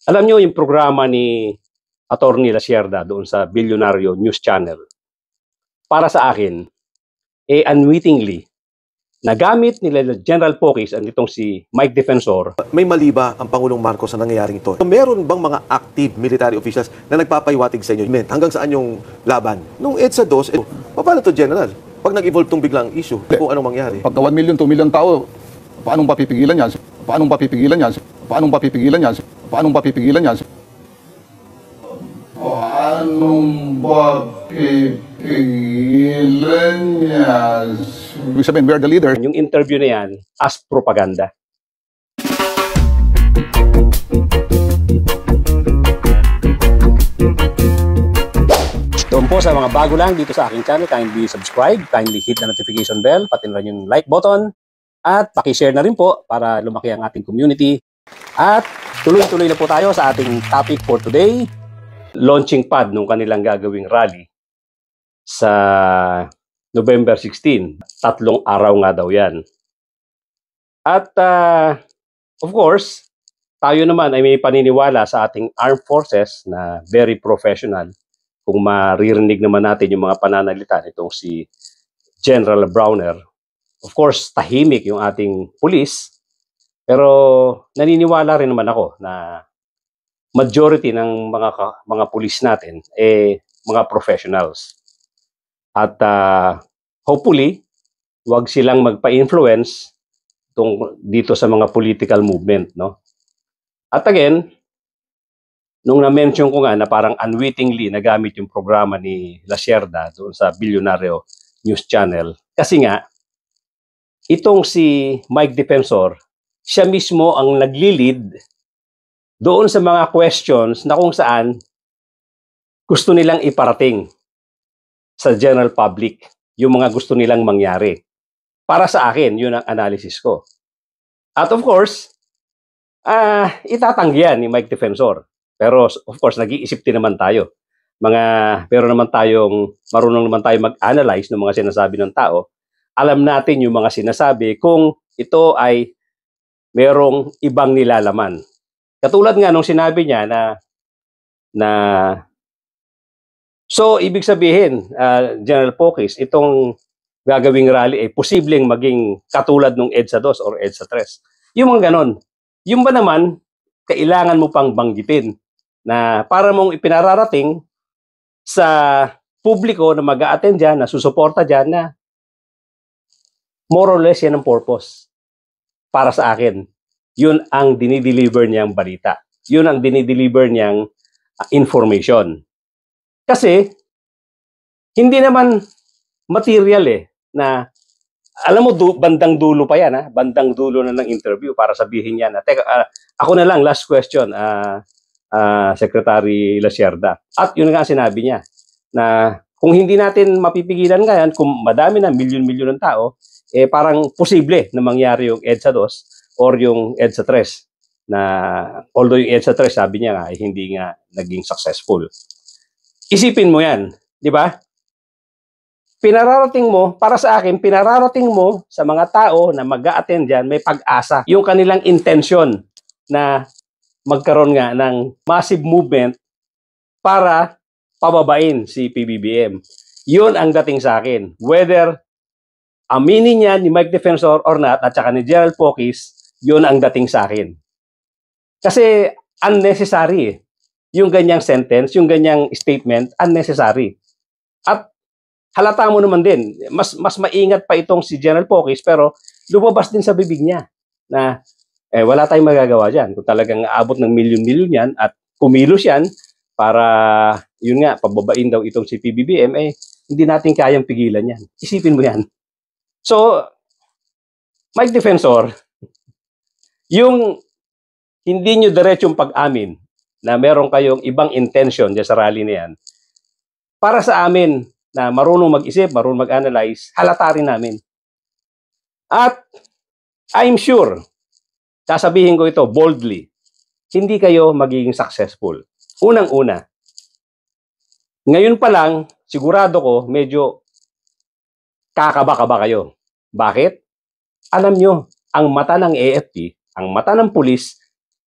Alam nyo yung programa ni Attorney Lasierda doon sa Bilyonaryo News Channel. Para sa akin, unwittingly, nagamit nila General Pocis at itong si Mike Defensor. May mali ba ang Pangulong Marcos sa nangyayaring ito? Meron bang mga active military officials na nagpapahiwatig sa inyo? Hanggang saan yung laban? Nung EDSA 2, paano to, General? Pag nag-evolve tong biglang issue, kung anong mangyari? Pagka 1 million, 2 million tao, paanong papipigilan yan? Paanong papipigilan yan? Paanong papipigilan yan? Paanong papipigilan yan? Paanong papipigilan yan? Ibig sabihin, we are the leader. Yung interview na yan as propaganda. Doon po sa mga bago lang dito sa aking channel, kindly subscribe, kindly hit the notification bell, pati na rin yung like button, at pakishare na rin po para lumaki ang ating community. At tuloy-tuloy na po tayo sa ating topic for today, launching pad nung kanilang gagawing rally sa November 16. 3 araw nga daw yan. At of course, tayo naman ay may paniniwala sa ating armed forces na very professional. Kung maririnig naman natin yung mga pananalita nitong si General Browner. Of course, tahimik yung ating pulis. Pero naniniwala rin naman ako na majority ng mga pulis natin mga professionals. At hopefully, wag silang magpa-influence dito sa mga political movement, no? At again, nung na-mention ko nga na parang unwittingly nagamit yung programa ni Lasierda doon sa Bilyonaryo News Channel. Kasi nga, itong si Mike Defensor, siya mismo ang nagli-lead doon sa mga questions na kung saan gusto nilang iparating sa general public yung mga gusto nilang mangyari. Para sa akin, yun ang analysis ko. At of course, itatanggihan ni Mike Defensor. Pero of course, nag-iisip din naman tayo. Marunong naman tayo mag-analyze ng mga sinasabi ng tao. Alam natin yung mga sinasabi kung ito ay merong ibang nilalaman. Katulad nga nung sinabi niya so ibig sabihin, General Pocis, itong gagawing rally ay posibleng maging katulad nung EDSA 2 or EDSA 3. Yung mga ganon. Yung ba naman, kailangan mo pang banggitin na para mong ipinararating sa publiko na mag-a-attend dyan, na susuporta dyan, na more or less yan ang purpose. Para sa akin, yun ang dinideliver niyang balita. Yun ang dinideliver niyang information. Kasi, hindi naman material na, alam mo, bandang dulo pa yan, bandang dulo na ng interview para sabihin niya na, teka, ako na lang, last question, Secretary Lasierda. At yun nga sinabi niya, na kung hindi natin mapipigilan ngayon, kung madami na milyon-milyon ng tao, parang posible na mangyari yung EDSA 2 or yung EDSA 3. Na, although yung EDSA 3, sabi niya nga, hindi nga naging successful. Isipin mo yan, di ba? Pinararating mo, para sa akin, pinararating mo sa mga tao na mag-a-attend dyan, may pag-asa. Yung kanilang intention na magkaroon nga ng massive movement para pababain si PBBM. Yun ang dating sa akin. Whether aminin niya ni Mike Defensor or not, at saka ni General Pocis, yun ang dating sa akin. Kasi unnecessary yung ganyang sentence, yung ganyang statement, unnecessary. At halata mo naman din, mas maingat pa itong si General Pocis, pero lumabas din sa bibig niya na wala tayong magagawa dyan. Kung talagang aabot ng milyon-milyon yan at kumilos yan para, yun nga, pababain daw itong si PBBM, hindi natin kayang pigilan yan. Isipin mo yan. So, Mike Defensor, yung hindi nyo diretsong pag-amin na meron kayong ibang intention dyan sa rally na yan, para sa amin na marunong mag-isip, marunong mag-analyze, halata rin namin. At I'm sure, sasabihin ko ito boldly, hindi kayo magiging successful. Unang-una, ngayon pa lang, sigurado ko, medyo kakaba-kaba kayo. Bakit? Alam nyo, ang mata ng AFP, ang mata ng pulis,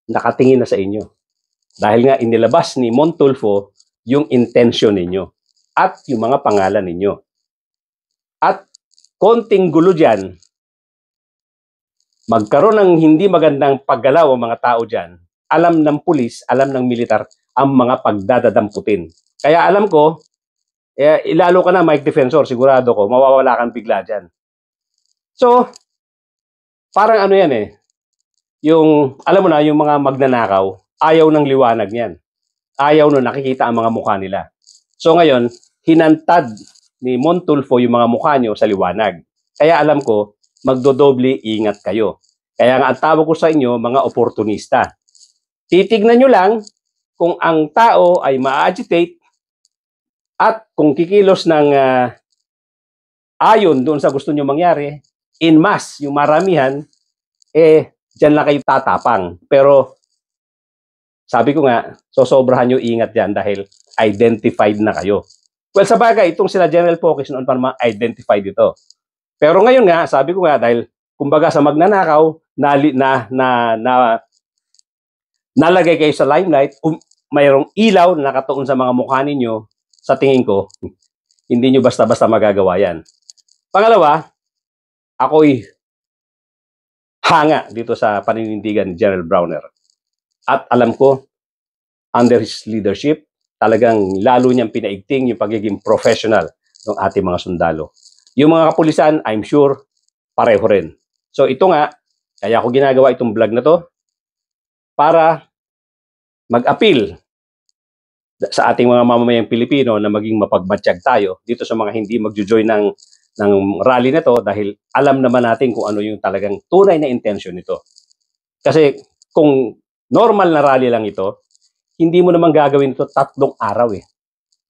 nakatingin na sa inyo. Dahil nga inilabas ni Montulfo yung intention ninyo at yung mga pangalan ninyo. At konting gulo dyan, magkaroon ng hindi magandang paggalaw ang mga tao dyan, alam ng pulis, alam ng militar ang mga pagdadadamputin. Kaya alam ko, ilalo ka na Mike Defensor, sigurado ko, mawawala kang bigla dyan. So, parang ano yan yung, alam mo na, yung mga magnanakaw, ayaw ng liwanag niyan. Ayaw no nakikita ang mga mukha nila. So ngayon, hinantad ni Montulfo yung mga mukha nyo sa liwanag. Kaya alam ko, magdodoble ingat kayo. Kaya nga ang tawag ko sa inyo, mga oportunista. Titignan nyo lang kung ang tao ay ma-agitate at kung kikilos ng ayon doon sa gusto nyo mangyari, in mass, yung maramihan, dyan lang kayo tatapang. Pero sabi ko nga, sosobrahan nyo ingat dyan dahil identified na kayo. Well, sa bagay, itong sila General Pocus noon pa naman identified ito. Pero ngayon nga, sabi ko nga, dahil kumbaga sa magnanakaw, nalagay kayo sa limelight, mayroong ilaw na nakatuon sa mga mukha ninyo, sa tingin ko, hindi nyo basta-basta magagawa yan. Pangalawa, ako'y hanga dito sa paninindigan ni General Browner. At alam ko, under his leadership, talagang lalo niyang pinaigting yung pagiging professional ng ating mga sundalo. Yung mga kapulisan, I'm sure, pareho rin. So ito nga, kaya ako ginagawa itong vlog na to, para mag-appeal sa ating mga mamamayang Pilipino na maging mapagmatsyag tayo dito sa mga hindi magjo-join ng rally na to dahil alam naman natin kung ano yung talagang tunay na intention nito. Kasi kung normal na rally lang ito, hindi mo naman gagawin ito 3 araw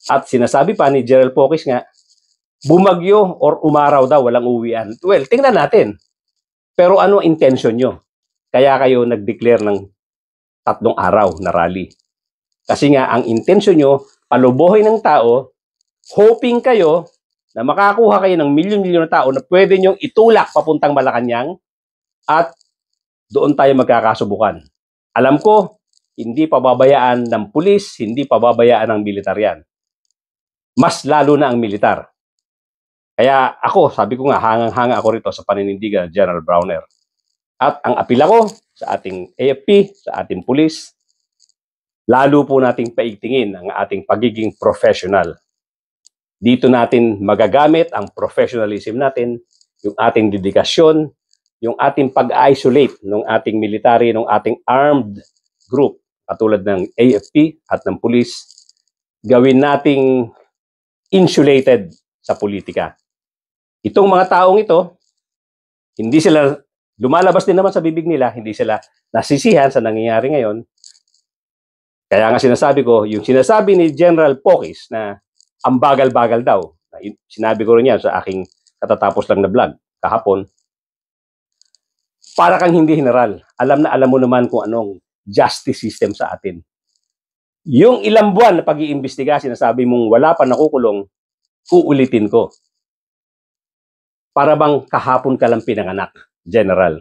At sinasabi pa ni General Pocus nga, bumagyo or umaraw daw, walang uwian. Well, tingnan natin. Pero ano intention nyo? Kaya kayo nag-declare ng 3 araw na rally. Kasi nga, ang intention nyo, palubuhin ng tao, hoping kayo na makakuha kayo ng milyon-milyon na tao na pwede nyong itulak papuntang Malacanang at doon tayo magkakasubukan. Alam ko, hindi pababayaan ng pulis, hindi pababayaan ng militar yan. Mas lalo na ang militar. Kaya ako, sabi ko nga, hangang-hanga ako rito sa paninindigan ng General Browner. At ang apila ko sa ating AFP, sa ating pulis, lalo po nating paigtingin ang ating pagiging professional. Dito natin magagamit ang professionalism natin, yung ating dedikasyon, yung ating pag-isolate ng ating military, ng ating armed group, katulad ng AFP at ng police, gawin nating insulated sa politika. Itong mga taong ito, hindi sila, lumalabas din naman sa bibig nila, hindi sila nasisihan sa nangyayari ngayon. Kaya nga sinasabi ko, yung sinasabi ni General Pocus na ang bagal-bagal daw, sinabi ko rin yan sa aking katatapos lang na vlog kahapon, para kang hindi general. Alam na alam mo naman kung anong justice system sa atin. Yung ilang buwan na pag-iimbestiga, sinasabi mong wala pa nakukulong, uulitin ko. Para bang kahapon ka lang pinanganak, General.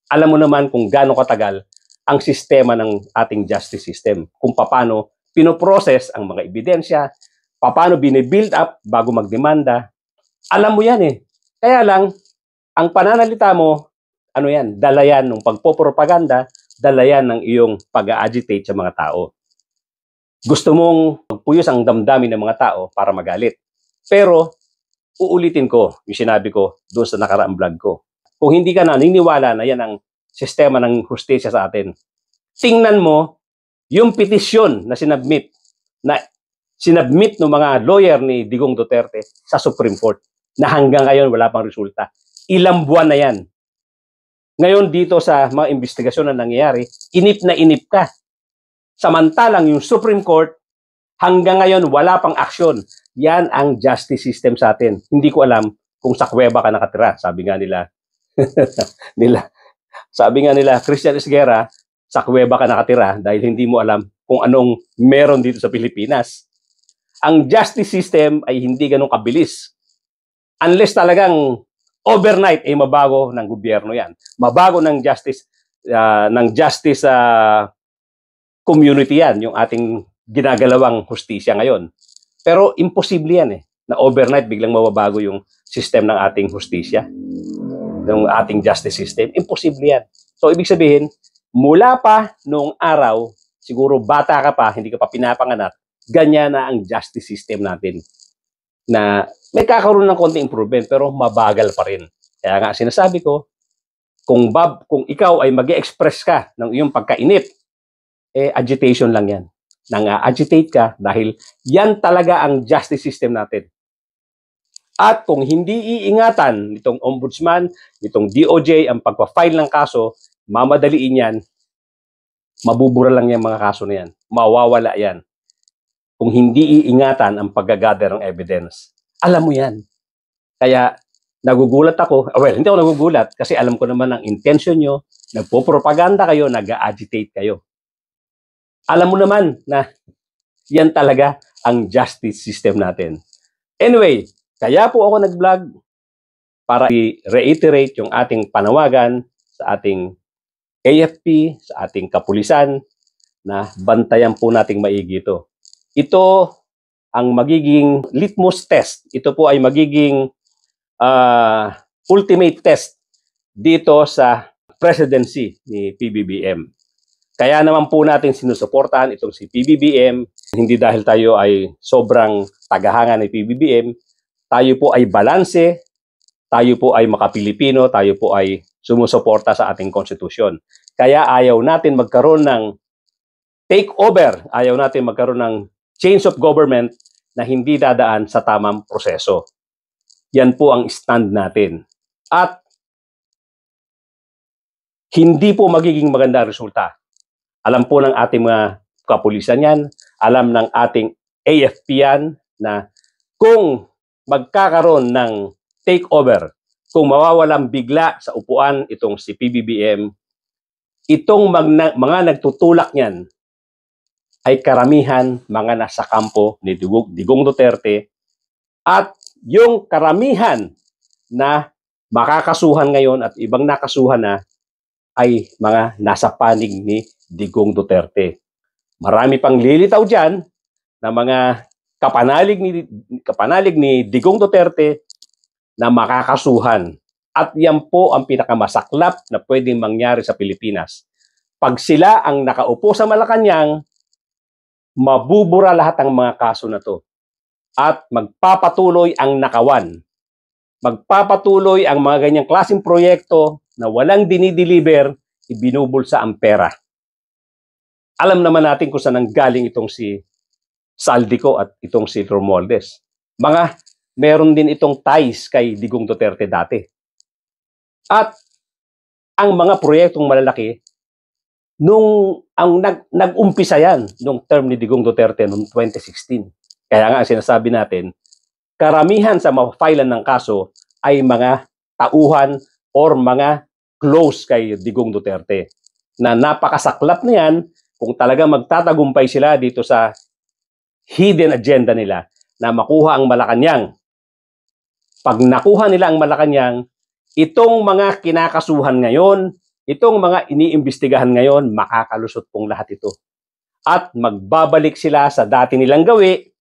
Alam mo naman kung gaano katagal ang sistema ng ating justice system. Kung paano pinoprocess ang mga ebidensya, paano bine-build up bago magdemanda. Alam mo yan Kaya lang, ang pananalita mo, ano yan, dala yan ng pagpopropaganda, dala yan ng iyong pag-agitate sa mga tao. Gusto mong magpuyos ang damdamin ng mga tao para magalit. Pero, uulitin ko yung sinabi ko doon sa nakaraang vlog ko. Kung hindi ka naniniwala na yan ang sistema ng hustisya sa atin, tingnan mo yung petisyon na sinabmit ng mga lawyer ni Digong Duterte sa Supreme Court na hanggang ngayon wala pang resulta. Ilang buwan na yan. Ngayon dito sa mga investigasyon na nangyayari, inip na inip ka. Samantalang yung Supreme Court, hanggang ngayon wala pang aksyon. Yan ang justice system sa atin. Hindi ko alam kung sa kuweba ka nakatira. Sabi nga nila, Christian Esguerra, sa kuweba ka nakatira dahil hindi mo alam kung anong meron dito sa Pilipinas. Ang justice system ay hindi ganun kabilis. Unless talagang overnight ay mabago ng gobyerno yan. Mabago ng justice community yan, yung ating ginagalawang hustisya ngayon. Pero imposible yan na overnight biglang mababago yung system ng ating hustisya, ng ating justice system. Imposible yan. So, ibig sabihin, mula pa noong araw, siguro bata ka pa, hindi ka pa pinapanganak, ganyan na ang justice system natin. Na may kakaroon ng konting improvement, pero mabagal pa rin. Kaya nga sinasabi ko, kung ikaw ay mag-express ka ng iyong pagkainip, agitation lang yan. Nang-agitate ka dahil yan talaga ang justice system natin. At kung hindi iingatan nitong ombudsman, nitong DOJ, ang pagpa-file ng kaso, mamadaliin yan, mabubura lang yung mga kaso na yan. Mawawala yan. Kung hindi iingatan ang pag-gather ng evidence. Alam mo yan. Kaya nagugulat ako. Well, hindi ako nagugulat kasi alam ko naman ang intention nyo. Nagpo-propaganda kayo, nag-agitate kayo. Alam mo naman na yan talaga ang justice system natin. Anyway, kaya po ako nag-vlog para i-reiterate yung ating panawagan sa ating AFP, sa ating kapulisan, na bantayan po nating maigi ito. Ito ang magiging litmus test. Ito po ay magiging ultimate test dito sa presidency ni PBBM. Kaya naman po natin sinusuportahan itong si PBBM, hindi dahil tayo ay sobrang tagahanga ni PBBM, tayo po ay balanse, tayo po ay makapilipino, tayo po ay sumusuporta sa ating konstitusyon. Kaya ayaw natin magkaroon ng takeover, ayaw natin magkaroon ng change of government na hindi dadaan sa tamang proseso. Yan po ang stand natin. At hindi po magiging maganda resulta. Alam po ng ating mga kapulisan yan, alam ng ating AFP yan na kung magkakaroon ng takeover, kung mawawalang bigla sa upuan itong si PBBM, itong mga nagtutulak niyan ay karamihan mga nasa kampo ni Digong Duterte at yung karamihan na makakasuhan ngayon at ibang nakasuhan na ay mga nasa panig ni Digong Duterte. Marami pang lilitaw dyan na mga kapanalig ni Digong Duterte na makakasuhan. At yan po ang pinakamasaklap na pwedeng mangyari sa Pilipinas. Pag sila ang nakaupo sa Malacanang, mabubura lahat ang mga kaso na to. At magpapatuloy ang nakawan. Magpapatuloy ang mga ganyang klaseng proyekto na walang dinideliver, ibinubulsa ang pera. Alam naman natin kung saan galing itong si Saldico at itong si Romualdez. Meron din itong ties kay Digong Duterte dati. At ang mga proyektong malalaki, nag-umpisa yan nung term ni Digong Duterte noong 2016. Kaya nga sinasabi natin, karamihan sa mafilan ng kaso ay mga tauhan or mga close kay Digong Duterte. Na napakasaklap na yan kung talaga magtatagumpay sila dito sa hidden agenda nila na makuha ang Malacanang. Pag nakuha nila ang Malacanang, itong mga kinakasuhan ngayon, itong mga iniimbestigahan ngayon, makakalusot pong lahat ito. At magbabalik sila sa dati nilang gawi,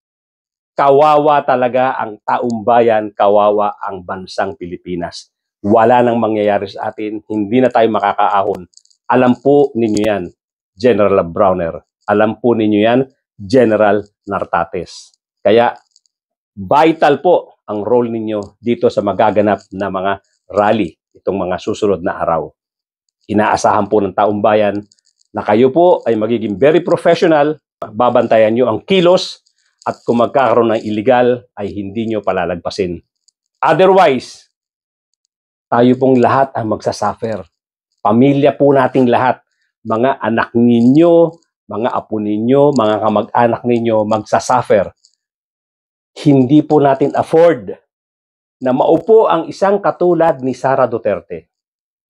kawawa talaga ang taong bayan, kawawa ang bansang Pilipinas. Wala nang mangyayari sa atin, hindi na tayo makakaahon. Alam po ninyo yan, General Browner. Alam po ninyo yan, General Nartates. Kaya vital po ang role ninyo dito sa magaganap na mga rally, itong mga susunod na araw. Inaasahan po ng taong bayan na kayo po ay magiging very professional, babantayan nyo ang kilos, at kung magkakaroon ng illegal ay hindi nyo palalagpasin. Otherwise, tayo pong lahat ang magsasuffer. Pamilya po nating lahat, mga anak ninyo, mga apo ninyo, mga kamag-anak ninyo magsasuffer. Hindi po natin afford na maupo ang isang katulad ni Sara Duterte.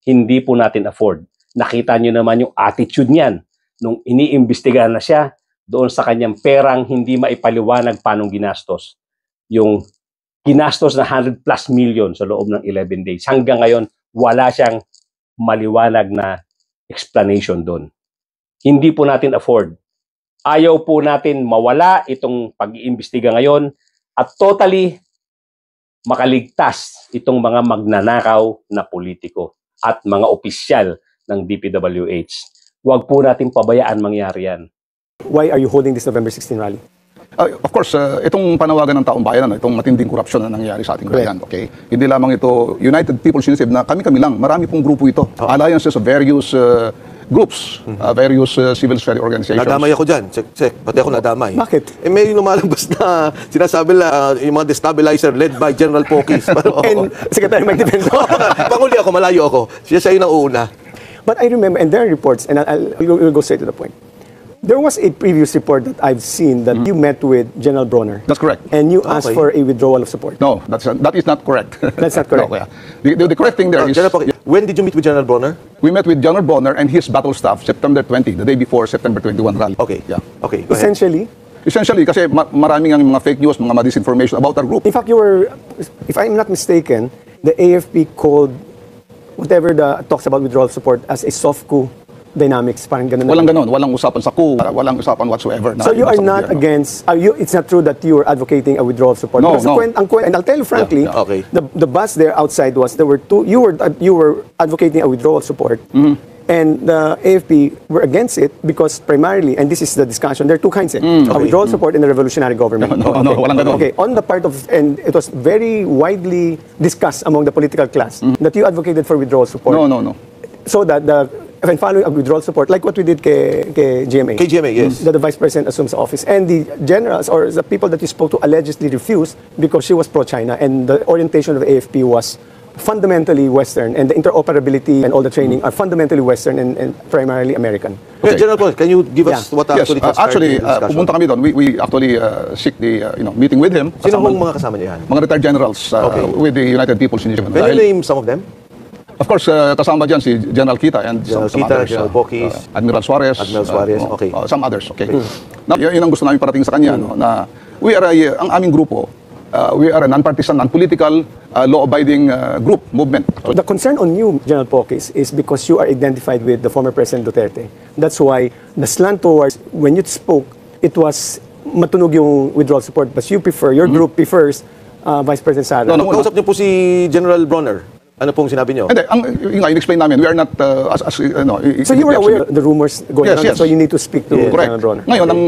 Hindi po natin afford. Nakita nyo naman yung attitude niyan nung iniimbestigahan na siya doon sa kanyang perang hindi maipaliwanag paanong ginastos. Yung ginastos na 100+ million sa loob ng 11 days. Hanggang ngayon, wala siyang maliwanag na explanation doon. Hindi po natin afford Ayaw po natin mawala itong pag-iimbestiga ngayon at totally makaligtas itong mga magnanakaw na politiko at mga opisyal ng DPWH. Huwag po natin pabayaan mangyari yan. Why are you holding this November 16 rally? Of course, itong panawagan ng taong bayan, itong matinding korupsyon na nangyayari sa ating bayan, okay? Hindi lamang ito United People's Initiative na kami-kami lang, marami pong grupo ito. Alliances of various groups, various civil society organizations. Nadamay ako dyan. Check. Pati ako nadamay. Bakit? May lumalabas na sinasabi na yung mga destabilizer led by General Pokis. And Secretary Mike Defense. Panguli ako, malayo ako. Siya yung nauna. But I remember, and there are reports, and we'll go straight to the point. There was a previous report that I've seen that you met with General Bronner. That's correct. And you asked for a withdrawal of support. No, that is not correct. That's not correct. No, yeah. The correct thing there is, General Pokis, when did you meet with General Bronner? we met with General Bronner and his battle staff September 20, the day before September 21 rally. Okay. Yeah. Okay, go ahead. Essentially, kasi maraming ang mga fake news, mga disinformation about our group. In fact, you were, if I'm not mistaken, the AFP called whatever the talks about withdrawal of support as a soft coup dynamics, parang ganun. Walang ganon, walang usapan sa coup, walang usapan whatsoever. So you are not against, it's not true that you are advocating a withdrawal of support. No, Because no. and I'll tell you frankly, Yeah, okay. the buzz there outside was there were two, you were advocating a withdrawal of support, and the AFP were against it because primarily, and this is the discussion, there are two kinds, a withdrawal support and a revolutionary government. No, walang ganon. Okay, on the part of, and it was very widely discussed among the political class that you advocated for withdrawal support. No. So that when following a withdrawal support, like what we did kay GMA. KGMA, yes. That the vice president assumes office. And the generals or the people that you spoke to allegedly refused because she was pro-China and the orientation of the AFP was fundamentally Western and the interoperability and all the training are fundamentally Western and primarily American. Okay. General Pokis, can you give us Yeah. what Yes, actually transpired actually, in the discussion? pumunta kami doon. We actually seek the meeting with him. Sino mong mga kasama niya yan? Mga retired generals Okay. with the United People's Initiative. Can you name some of them? Of course, kasama dyan si General Kita and General some Kita, others. General Pokis. Admiral Suarez. Admiral Suarez, okay. Some others, okay. Now, yun ang gusto namin parating sa kanya, no, na we are ang aming grupo, we are a non-partisan, non-political, law-abiding group, movement. The concern on you, General Pokis, is because you are identified with the former President Duterte. That's why the slant towards, when you spoke, it was matunog yung withdrawal support, but you prefer, your group prefers Vice President Sara. No, Kausap niyo po si General Bronner. Ano pong sinabi niyo? Hindi, in-explain namin, we are not, So you were aware of the rumors going on, Yes. so you need to speak to Correct. General Bronner. Ngayon, ang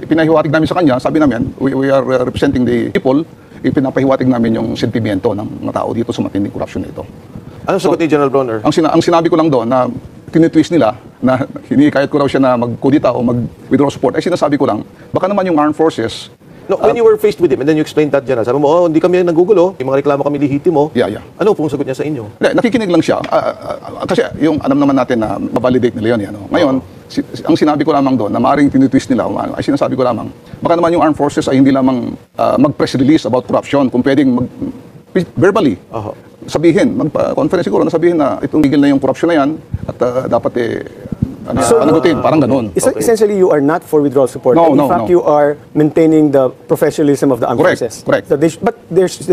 pinahiwatig namin sa kanya, sabi namin, we are representing the people, ipinapahiwatig namin yung sentimiento ng mga tao dito sa matinding korupsyon na ito. Anong sagot ni General Bronner? Ang sinabi ko lang doon na tinitwist nila na hinikayat ko raw siya na mag-kudita o mag-withdraw support, ay sinasabi ko lang, baka naman yung armed forces. No, when you were faced with him and then you explained that, General, sabi mo, hindi kami nagugulo, yung mga reklamo kami lihitimo. Yeah. Ano pong sagot niya sa inyo? Hindi, nakikinig lang siya. Kasi yung alam naman natin na mabalidate nila yun. Ngayon, ang sinabi ko lamang doon na maaaring tinitwist nila, ay sinasabi ko lamang, baka naman yung armed forces ay hindi lamang mag-press release about corruption, kung pwedeng verbally sabihin, mag-conference siguro na sabihin na itong tigil na yung corruption na yan at dapat panagutin, parang ganun. Essentially, you are not for withdrawal support. No, and in no, fact, no. you are maintaining the professionalism of the armed Correct, forces. correct. So they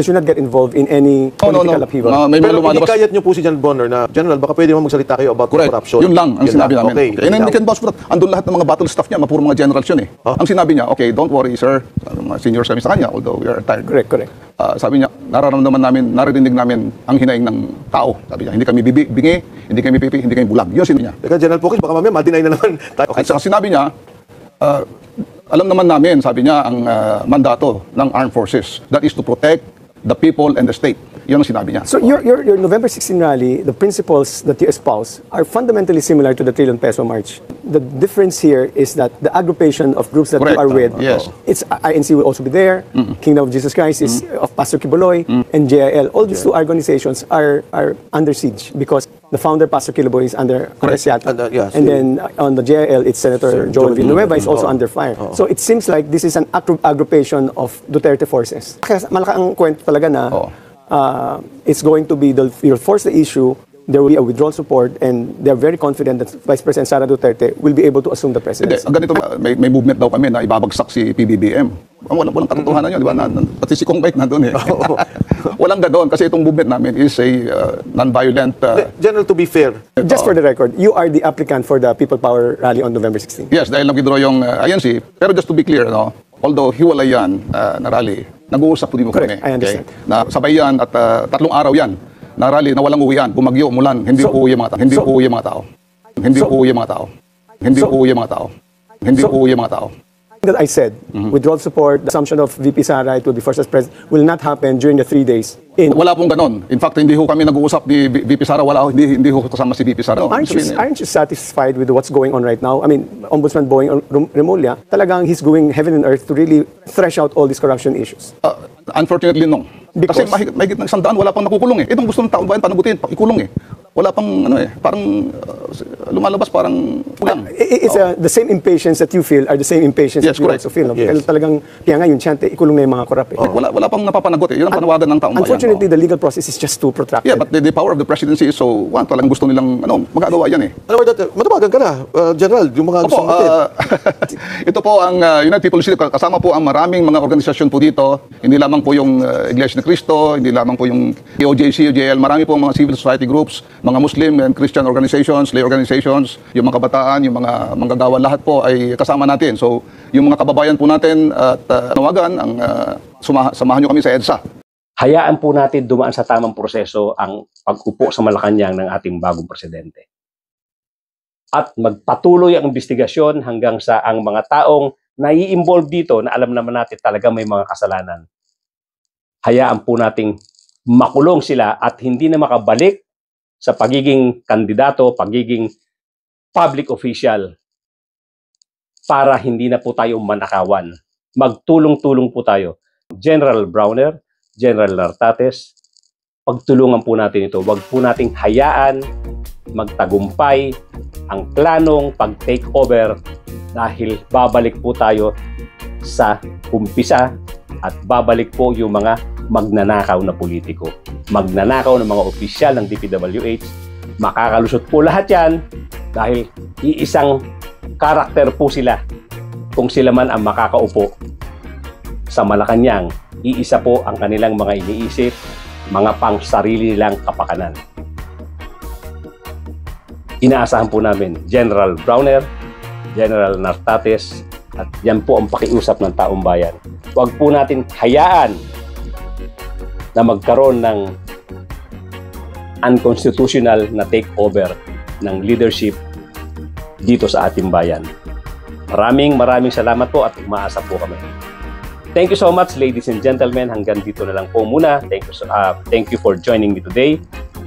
should not get involved in any political upheaval. May mga Pero lumalabas. inikayat niyo po si General Bronner na, General, baka pwede mo magsalita kayo about Correct. corruption. Yun lang ang Yan sinabi lang. namin. Okay. And then we can vouch for that. Andun lahat ng mga battle staff niya, mapuro mga generals yun eh. Ang sinabi niya, okay, don't worry sir, mga seniors kami sa kanya, although we are retired. Correct. Sabi niya, nararamdaman namin, narinig namin ang hinaing ng tao. Sabi niya, hindi kami bingi, hindi kami pipi, hindi kami bulag. Yun sinabi niya. Teka, General Pokis, baka mamaya ma-deny na naman tayo. At saka sinabi niya, alam naman namin, sabi niya, ang mandato ng armed forces, that is to protect the people and the state. Yun ang sinabi niya. So your November 16 rally, the principles that you espouse are fundamentally similar to the Trillion Peso March. The difference here is that the aggregation of groups that Correct. you are with, Yes. it's INC will also be there, Kingdom of Jesus Christ is of Pastor Kibuloy, and JIL. All these two organizations are under siege because the founder, Pastor Kibuloy, is under arrest. Yes. And then on the JIL, it's Senator Joel Villanueva is also under fire. So it seems like this is an aggregation of Duterte forces. Kaya malaki ang kwento talaga na it's going to be, you'll force the issue, there will be a withdrawal support, and they're very confident that Vice President Sara Duterte will be able to assume the Hindi, presidency. ganito, may movement daw kami na ibabagsak si PBBM. walang katotohanan yun, di ba? Pati si Kong Mike nandun eh. Walang ganoon kasi itong movement namin is a non-violent... General, to be fair, Just for the record, you are the applicant for the People Power Rally on November 16. Yes, dahil nag-withdraw yung INC. Pero just to be clear, no, although hiwalay yan na rally, nag-uusap po din mo kami. Correct, I understand. Na sabay yan at 3 araw yan na rally na walang uwian. Bumagyo, umulan, hindi uuwi yung mga tao. Hindi uuwi yung mga tao. Hindi uuwi yung mga tao. Hindi uuwi yung mga tao. Hindi uuwi yung mga tao. That I said, withdrawal support, the assumption of VP Sara, it will be first as president, will not happen during the 3 days. Wala pong ganon. In fact, hindi ho kami nag-uusap ni VP Sara. Hindi ho kasama si VP Sara. Aren't you satisfied with what's going on right now? I mean, Ombudsman Boying Remulla, talagang he's going heaven and earth to really thresh out all these corruption issues. Unfortunately, no. Kasi Because- mahigit ng 100 wala pang nakukulong eh. Itong gusto ng taong bayan panagutin, ikulong eh. Wala pang parang lumalabas parang kulang. It's the same impatience that you feel are the same impatience Yes, that we correct. also feel. No? Yes. Talagang, kaya nga yun, Chante, ikulong na yung mga korap. Wala pang napapanagot eh. Yun ang panawagan ng taong bayan. Unfortunately, the legal process is just too protracted. Yeah, but the power of the presidency is so, talagang gusto nilang, magagawa yan eh. ano ba, matabagan ka na, General, yung mga gusto Opo, natin. ito po ang United People's League, kasama po ang maraming mga organisasyon po dito, hindi lamang po yung Iglesia ni Cristo, hindi lamang po yung POJC, UJL, marami po mga civil society groups, mga Muslim and Christian organizations, lay organizations, yung mga kabataan, yung mga manggagawa, lahat po ay kasama natin. So, yung mga kababayan po natin at nawagan, samahan nyo kami sa EDSA. Hayaan po natin dumaan sa tamang proseso ang pag-upo sa Malacanang ng ating bagong presidente. At magpatuloy ang investigasyon hanggang sa ang mga taong nai-involve dito na alam naman natin talaga may mga kasalanan. Hayaan po nating makulong sila at hindi na makabalik sa pagiging kandidato, pagiging public official para hindi na po tayo manakawan. Magtulong-tulong po tayo. General Browner, General Nartates, pagtulungan po natin ito. Huwag po nating hayaan magtagumpay ang planong pag-take over dahil babalik po tayo sa umpisa at babalik po yung mga magnanakaw na politiko. Magnanakaw ng mga opisyal ng DPWH. Makakalusot po lahat yan dahil iisang karakter po sila. Kung sila man ang makakaupo sa Malacanang, iisa po ang kanilang mga iniisip, mga pang-sarili nilang kapakanan. Inaasahan po namin General Browner, General Nartates, at yan po ang pakiusap ng taong bayan. Huwag po natin hayaan na magkaroon ng unconstitutional na takeover ng leadership dito sa ating bayan. Maraming salamat po at umaasa po kami. Thank you so much, ladies and gentlemen. Hanggang dito na lang po muna. Thank you for joining me today.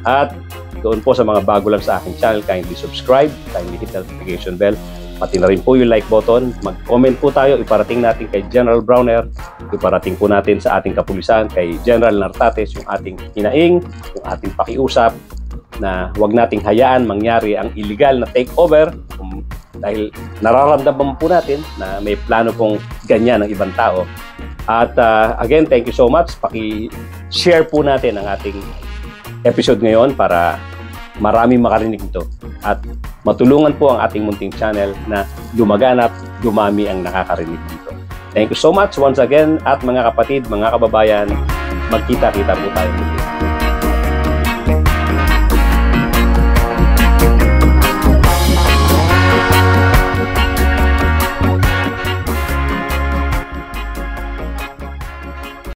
At doon po sa mga bago lang sa aking channel, kindly subscribe, kindly hit the notification bell. Pati na rin po yung like button. Mag-comment po tayo. Iparating natin kay General Browner. Iparating po natin sa ating kapulisan, kay General Nartates, yung ating hinaing, yung ating pakiusap na huwag nating hayaan mangyari ang illegal na takeover dahil nararamdaman po natin na may plano pong ganyan ng ibang tao. At again, thank you so much. Paki-share po natin ang ating episode ngayon para maraming makarinig nito at matulungan po ang ating munting channel na lumaganap, dumami ang nakakarinig dito. Thank you so much once again at mga kapatid, mga kababayan, magkita-kita po tayo muli.